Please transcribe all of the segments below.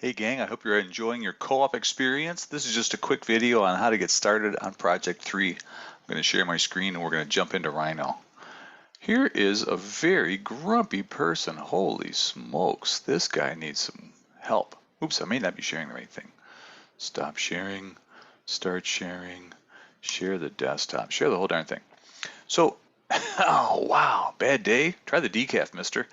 Hey gang, I hope you're enjoying your co-op experience. This is just a quick video on how to get started on Project 3. I'm going to share my screen and we're going to jump into Rhino. Here is a very grumpy person. Holy smokes, this guy needs some help. Oops, I may not be sharing the right thing. Stop sharing, start sharing, share the desktop, share the whole darn thing. So oh, wow. Bad day. Try the decaf, mister.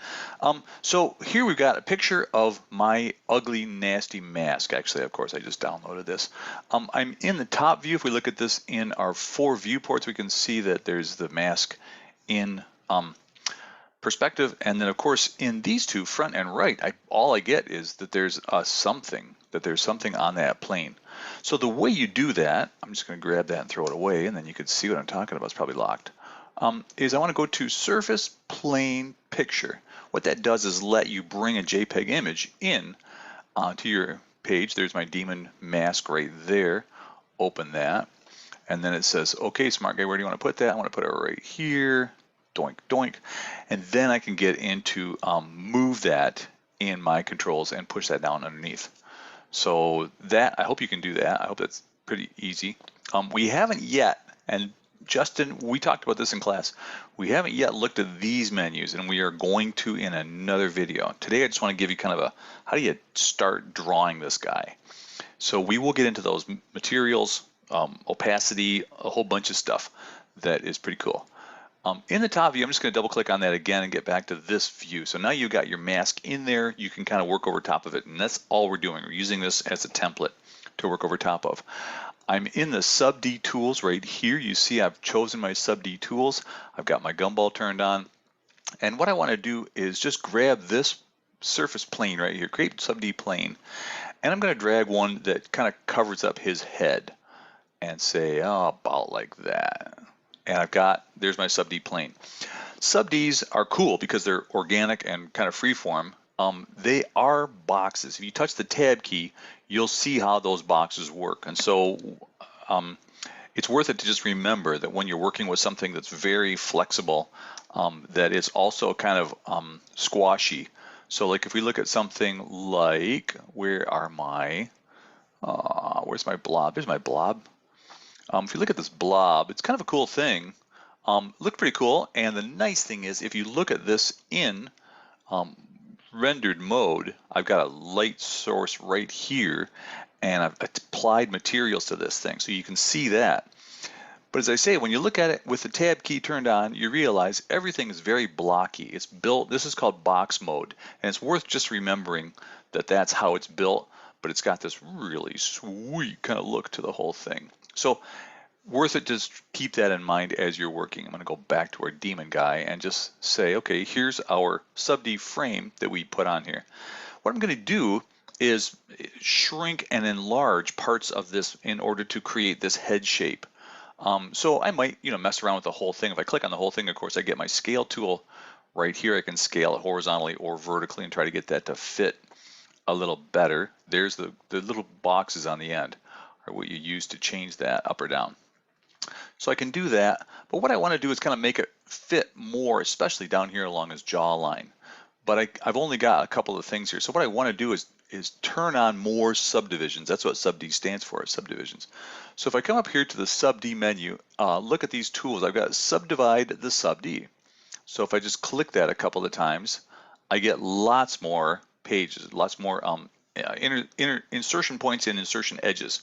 So here we've got a picture of my ugly, nasty mask. Actually, of course, I just downloaded this. I'm in the top view. If we look at this in our 4 viewports, we can see that there's the mask in perspective. And then, of course, in these two, front and right, all I get is that there's something on that plane. So the way you do that, I'm just going to grab that and throw it away, and then you can see what I'm talking about. It's probably locked. Is I want to go to Surface Plane Picture. What that does is let you bring a JPEG image in to your page. There's my demon mask right there. Open that. And then it says, okay, smart guy, where do you want to put that? I want to put it right here. Doink, doink. And then I can get into move that in my controls and push that down underneath. So that, I hope you can do that. I hope that's pretty easy. We haven't yet, and Justin, we talked about this in class. We haven't yet looked at these menus, and we are going to in another video. Today, I just want to give you kind of a, how do you start drawing this guy? So we will get into those materials, opacity, a whole bunch of stuff that is pretty cool. In the top view, I'm just going to double click on that again and get back to this view. So now you've got your mask in there. You can kind of work over top of it, and that's all we're doing. We're using this as a template to work over top of. I'm in the sub D tools right here. You see I've chosen my sub D tools. I've got my gumball turned on. And what I want to do is just grab this surface plane right here, create sub D plane. And I'm going to drag one that kind of covers up his head and say, oh, about like that. And there's my sub D plane. Sub Ds are cool because they're organic and kind of freeform. They are boxes. If you touch the tab key, you'll see how those boxes work. And so it's worth it to just remember that when you're working with something that's very flexible, that it's also kind of squashy. So like if we look at something like, where's my blob? There's my blob. If you look at this blob, it's kind of a cool thing. Look pretty cool. And the nice thing is if you look at this in rendered mode, I've got a light source right here, and I've applied materials to this thing, so you can see that. But as I say, when you look at it with the tab key turned on, you realize everything is very blocky. It's built, this is called box mode, and it's worth just remembering that that's how it's built, but it's got this really sweet kind of look to the whole thing. So worth it, just keep that in mind as you're working. I'm going to go back to our demon guy and just say, okay, here's our sub D frame that we put on here. What I'm going to do is shrink and enlarge parts of this in order to create this head shape. So I might, mess around with the whole thing. If I click on the whole thing, of course, I get my scale tool right here. I can scale it horizontally or vertically and try to get that to fit a little better. There's the little boxes on the end are what you use to change that up or down. So I can do that, but what I want to do is kind of make it fit more, especially down here along his jawline. But I've only got a couple of things here. So what I want to do is turn on more subdivisions. That's what sub D stands for, subdivisions. So if I come up here to the sub D menu, look at these tools. I've got subdivide the sub D. So if I just click that a couple of times, I get lots more pages, lots more insertion points and insertion edges.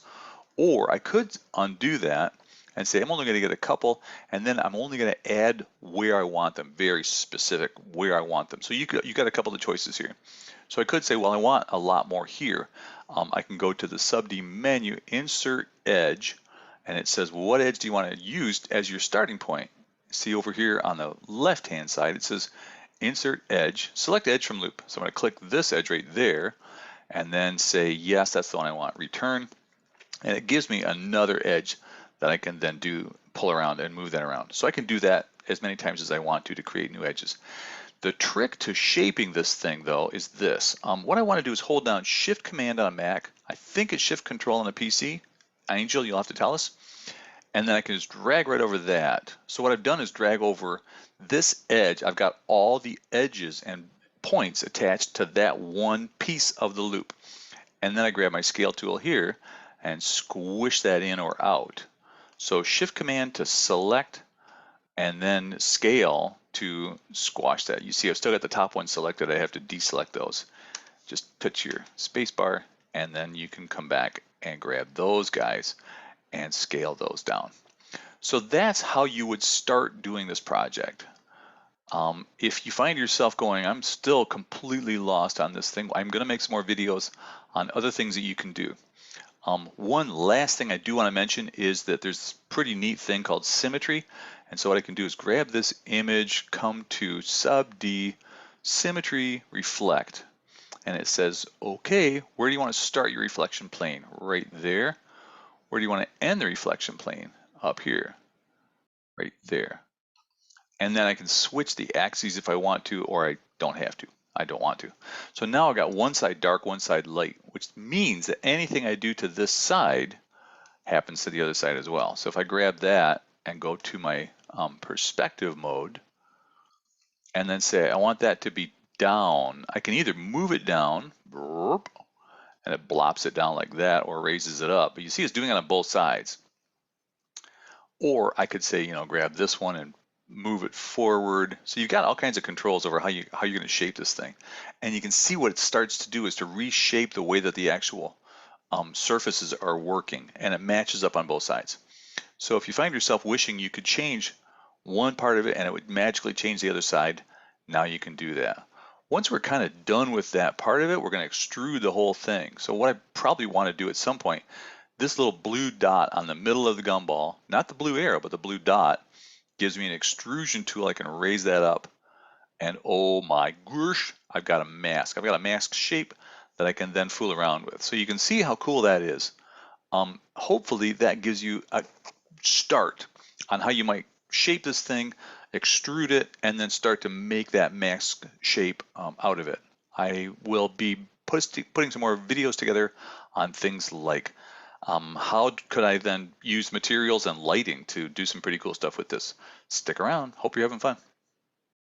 Or I could undo that and say I'm only going to get a couple, and then I'm only going to add where I want them, very specific where I want them. So you got a couple of choices here. So I could say, well, I want a lot more here. I can go to the sub D menu, insert edge, and it says, well, what edge do you want to use as your starting point? See over here on the left-hand side, it says insert edge, select edge from loop. So I'm going to click this edge right there, and then say, yes, that's the one I want, return. And it gives me another edge that I can then pull around and move that around. So I can do that as many times as I want to create new edges. The trick to shaping this thing, though, is this. What I want to do is hold down Shift Command on a Mac. I think it's Shift Control on a PC. Angel, you'll have to tell us. And then I can just drag right over that. So what I've done is drag over this edge. I've got all the edges and points attached to that one piece of the loop. and then I grab my scale tool here and squish that in or out. So Shift Command to select, and then scale to squash that. You see I've still got the top one selected. I have to deselect those. Just touch your space bar, and then you can come back and grab those guys and scale those down. So that's how you would start doing this project. If you find yourself going, I'm still completely lost on this thing, I'm going to make some more videos on other things that you can do. One last thing I do want to mention is that there's this pretty neat thing called symmetry. And so what I can do is grab this image, come to sub D, symmetry, reflect. And it says, okay, where do you want to start your reflection plane? Right there. Where do you want to end the reflection plane? Up here, right there. And then I can switch the axes if I want to, or I don't have to. I don't want to. So now I've got one side dark, one side light, which means that anything I do to this side happens to the other side as well. So if I grab that and go to my perspective mode and then say I want that to be down, I can either move it down and it blops it down like that, or raises it up. But you see it's doing it on both sides. Or I could say, grab this one and move it forward. So you've got all kinds of controls over how you're going to shape this thing. And you can see what it starts to do is to reshape the way that the actual surfaces are working, and it matches up on both sides. So if you find yourself wishing you could change one part of it and it would magically change the other side, now you can do that. Once we're kind of done with that part of it, we're going to extrude the whole thing. So what I probably want to do at some point, this little blue dot on the middle of the gumball, not the blue arrow, but the blue dot, gives me an extrusion tool. I can raise that up, and oh my gosh, I've got a mask. I've got a mask shape that I can then fool around with. So you can see how cool that is. Hopefully that gives you a start on how you might shape this thing, extrude it, and then start to make that mask shape out of it. I will be putting some more videos together on things like how could I then use materials and lighting to do some pretty cool stuff with this. Stick around. Hope you're having fun.